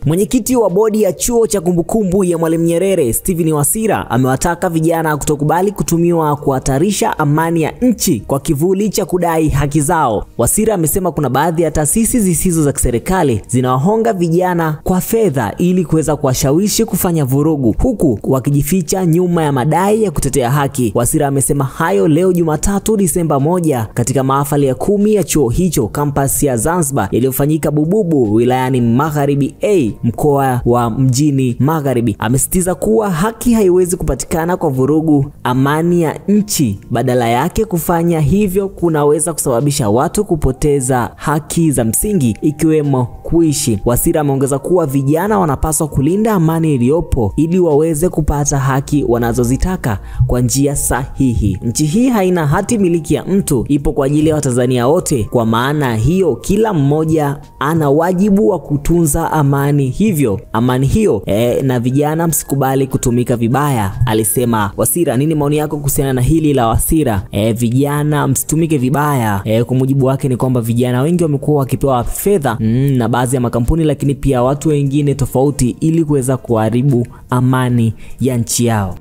Mwenyekiti wa bodi ya chuo cha kumbukumbu ya Mwalimu Nyerere, Steven Wasira, amewataka vijana kutokubali kutumiwa kuhatarisha amani ya nchi kwa kivuli cha kudai haki zao. Wasira amesema kuna baadhi ya taasisi zisizo za kiserikali zinawahonga vijana kwa fedha ili kuweza kuwashawishi kufanya vurugu, huku wakijificha nyuma ya madai ya kutetea haki. Wasira amesema hayo leo Jumatatu Disemba 1 katika mahafali ya 10 ya chuo hicho kampasi ya Zanzibar yaliyofanyika Bububu wilayani Magharibi A, mkoa wa Mjini Magharibi. Amesitiza kuwa haki haiwezi kupatikana kwa vurugu amani ya nchi, badala yake kufanya hivyo kunaweza kusababisha watu kupoteza haki za msingi ikiwemo kuishi. Wasira ameongeza kuwa vijana wanapaswa kulinda amani iliyopo ili waweze kupata haki wanazozitaka kwa njia sahihi. Nchi hii haina hati miliki ya mtu, ipo kwa ajili ya Watanzania wote. Kwa maana hiyo kila mmoja ana wajibu wa kutunza amani hiyo na vijana msikubali kutumika vibaya, alisema Wasira. Nini maoni yako kuhusiana na hili la Wasira? Vijana msitumike vibaya. Kwa mujibu wake ni kwamba vijana wengi wamekuwa wakipewa fedha na baadhi ya makampuni, lakini pia watu wengine tofauti ili kuweza kuharibu amani ya nchi yao.